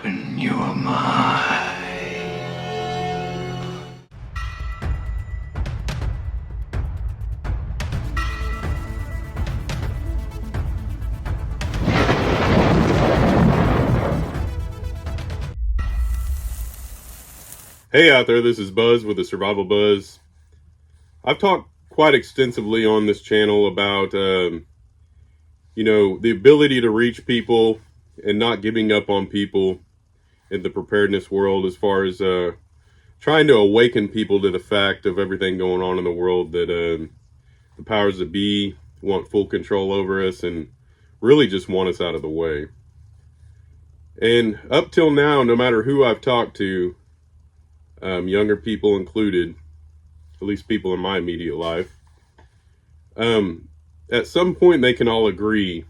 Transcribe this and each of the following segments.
Open your mind. Hey out there, this is Buzz with TheSurvivalBuzz. I've talked quite extensively on this channel about, the ability to reach people and not giving up on people in the preparedness world, as far as trying to awaken people to the fact of everything going on in the world, that the powers that be want full control over us and really just want us out of the way. And up till now, no matter who I've talked to, younger people included, at least people in my immediate life, at some point they can all agree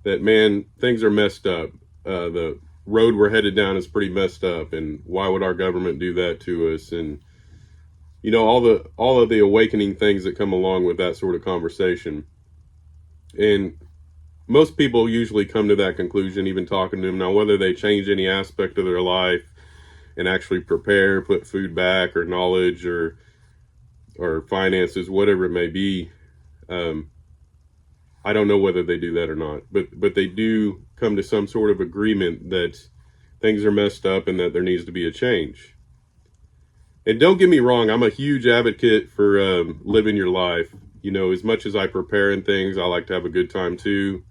that, man, things are messed up. The road we're headed down is pretty messed up, and why would our government do that to us? And all of the awakening things that come along with that sort of conversation. And most people usually come to that conclusion, even talking to them. Now, whether they change any aspect of their life and actually prepare, put food back, or knowledge, or finances, whatever it may be, I don't know whether they do that or not, but they do come to some sort of agreement that things are messed up and that there needs to be a change. And don't get me wrong, I'm a huge advocate for living your life. As much as I prepare and things, I like to have a good time too.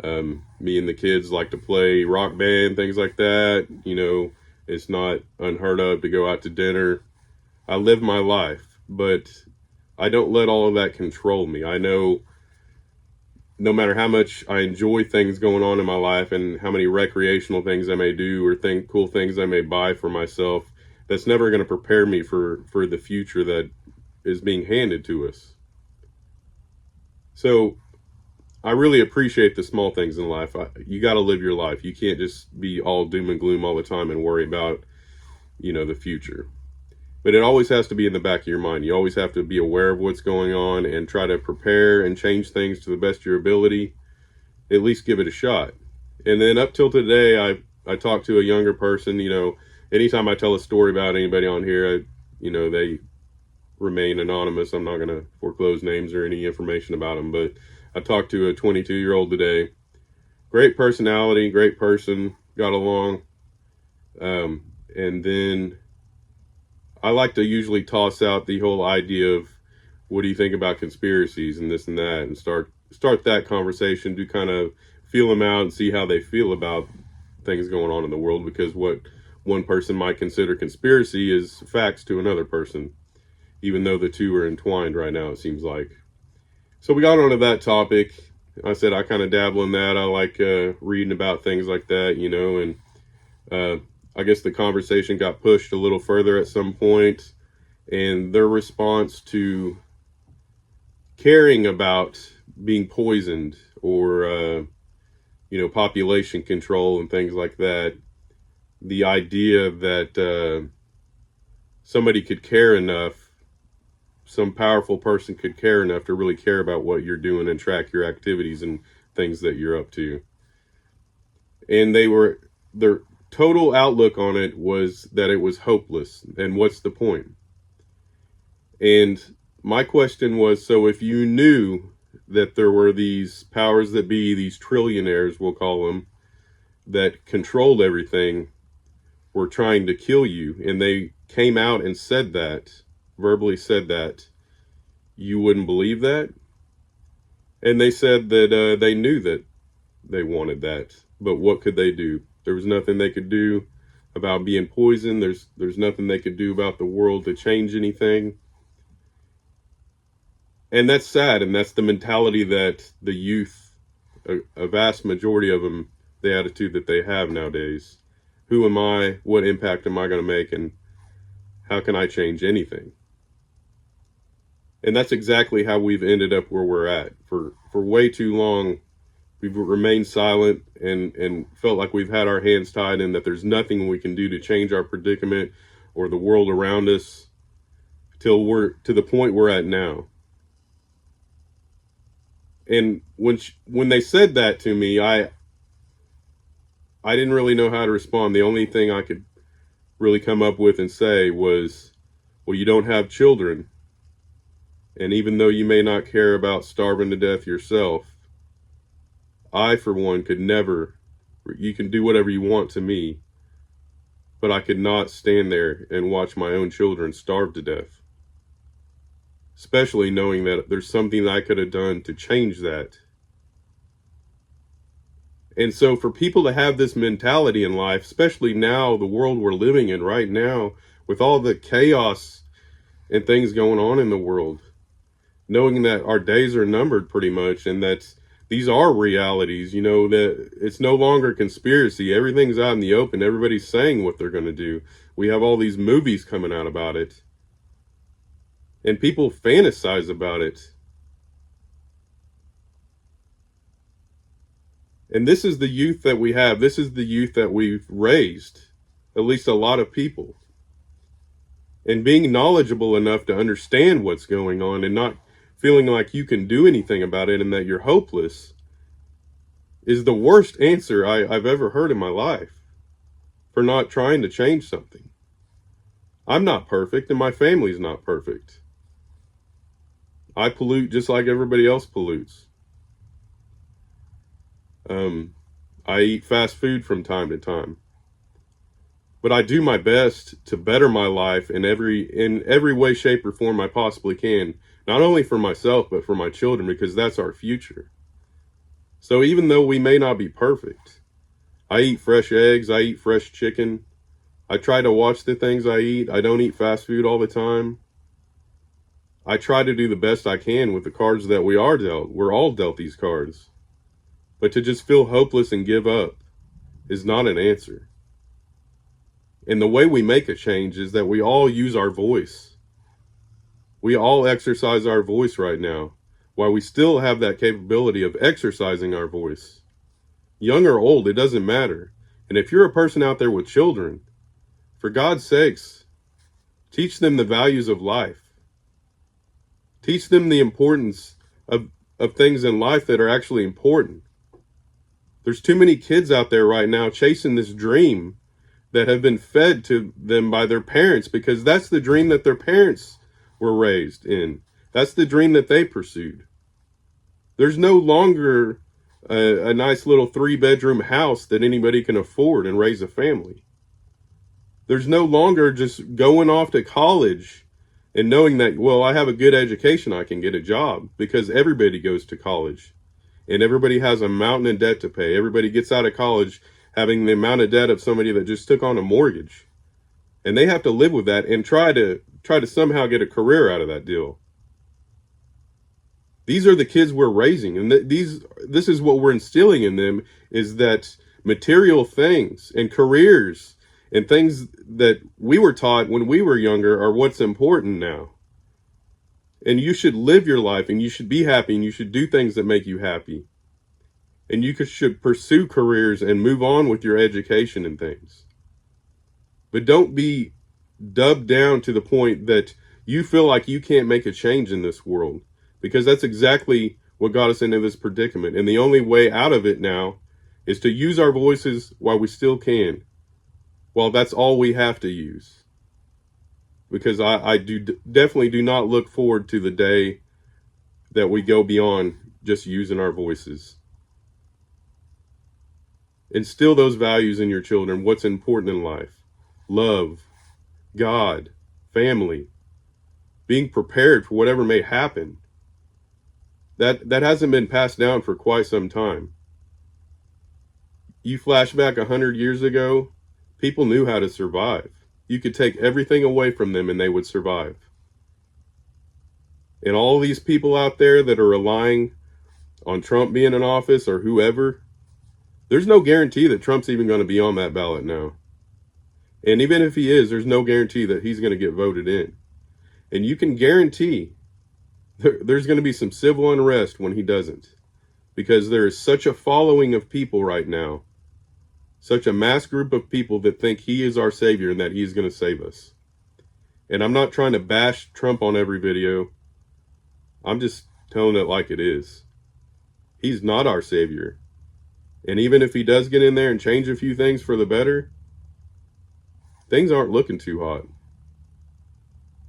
Me and the kids like to play rock band, things like that. It's not unheard of to go out to dinner. I live my life, but I don't let all of that control me. I know no matter how much I enjoy things going on in my life and how many recreational things I may do or cool things I may buy for myself, that's never going to prepare me for the future that is being handed to us. So I really appreciate the small things in life. You got to live your life. You can't just be all doom and gloom all the time and worry about, the future. But it always has to be in the back of your mind. You always have to be aware of what's going on and try to prepare and change things to the best of your ability. At least give it a shot. And then up till today, I talked to a younger person. Anytime I tell a story about anybody on here, they remain anonymous. I'm not going to foreclose names or any information about them. But I talked to a 22-year-old today. Great personality, great person, got along. And then I like to usually toss out the whole idea of, what do you think about conspiracies and this and that, and start that conversation to kind of feel them out and see how they feel about things going on in the world, because what one person might consider conspiracy is facts to another person, even though the two are entwined right now, it seems like. So we got onto that topic. I said I kind of dabble in that. I like reading about things like that, and I guess the conversation got pushed a little further at some point, and their response to caring about being poisoned or, population control and things like that, the idea that somebody could care enough, some powerful person could care enough to really care about what you're doing and track your activities and things that you're up to. And their total outlook on it was that it was hopeless, and what's the point? And my question was, so if you knew that there were these powers that be, these trillionaires, we'll call them, that controlled everything, were trying to kill you, and they came out and said that, verbally said that, you wouldn't believe that? And they said that they knew that they wanted that, but what could they do? There was nothing they could do about being poisoned. There's nothing they could do about the world to change anything. And that's sad, and that's the mentality that the youth, a vast majority of them, the attitude that they have nowadays. Who am I? What impact am I going to make? And how can I change anything? And that's exactly how we've ended up where we're at. For way too long, we've remained silent and felt like we've had our hands tied, and that there's nothing we can do to change our predicament or the world around us till we're to the point we're at now. And when they said that to me, I I didn't really know how to respond. The only thing I could really come up with and say was, well, you don't have children. And even though you may not care about starving to death yourself, I, for one, could never, you can do whatever you want to me, but I could not stand there and watch my own children starve to death. Especially knowing that there's something that I could have done to change that. And so for people to have this mentality in life, especially now, the world we're living in right now, with all the chaos and things going on in the world, knowing that our days are numbered pretty much, and that these are realities, that it's no longer conspiracy. Everything's out in the open. Everybody's saying what they're going to do. We have all these movies coming out about it. And people fantasize about it. And this is the youth that we have. This is the youth that we've raised, at least a lot of people. And being knowledgeable enough to understand what's going on and not feeling like you can do anything about it and that you're hopeless is the worst answer I've ever heard in my life for not trying to change something. I'm not perfect and my family's not perfect. I pollute just like everybody else pollutes. I eat fast food from time to time. But I do my best to better my life in every way, shape, or form I possibly can. Not only for myself, but for my children, because that's our future. So even though we may not be perfect, I eat fresh eggs, I eat fresh chicken. I try to watch the things I eat. I don't eat fast food all the time. I try to do the best I can with the cards that we are dealt. We're all dealt these cards. But to just feel hopeless and give up is not an answer. And the way we make a change is that we all use our voice. We all exercise our voice right now, while we still have that capability of exercising our voice. Young or old, it doesn't matter. And if you're a person out there with children, for God's sakes, teach them the values of life. Teach them the importance of things in life that are actually important. There's too many kids out there right now chasing this dream that have been fed to them by their parents, because that's the dream that their parents were raised in. That's the dream that they pursued. There's no longer a nice little 3-bedroom house that anybody can afford and raise a family. There's no longer just going off to college and knowing that, well, I have a good education, I can get a job, because everybody goes to college. And everybody has a mountain of debt to pay. Everybody gets out of college having the amount of debt of somebody that just took on a mortgage. And they have to live with that and try to somehow get a career out of that deal. These are the kids we're raising. And this is what we're instilling in them, is that material things and careers and things that we were taught when we were younger are what's important now. And you should live your life, and you should be happy, and you should do things that make you happy. And you should pursue careers and move on with your education and things. But don't be dubbed down to the point that you feel like you can't make a change in this world, because that's exactly what got us into this predicament. And the only way out of it now is to use our voices while we still can. Well, that's all we have to use. Because I definitely do not look forward to the day that we go beyond just using our voices. Instill those values in your children. What's important in life: love, God, family, being prepared for whatever may happen. That hasn't been passed down for quite some time. You flash back 100 years ago, people knew how to survive. You could take everything away from them and they would survive. And all these people out there that are relying on Trump being in office or whoever, there's no guarantee that Trump's even going to be on that ballot now. And even if he is, there's no guarantee that he's going to get voted in. And you can guarantee there's going to be some civil unrest when he doesn't. Because there is such a following of people right now, such a mass group of people that think he is our savior and that he's going to save us. And I'm not trying to bash Trump on every video. I'm just telling it like it is. He's not our savior. And even if he does get in there and change a few things for the better, things aren't looking too hot.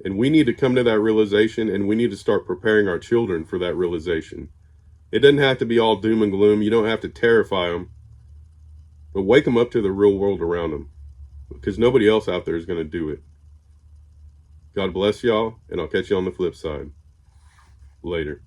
And we need to come to that realization, and we need to start preparing our children for that realization. It doesn't have to be all doom and gloom. You don't have to terrify them, but wake them up to the real world around them, because nobody else out there is going to do it. God bless y'all, and I'll catch you on the flip side. Later.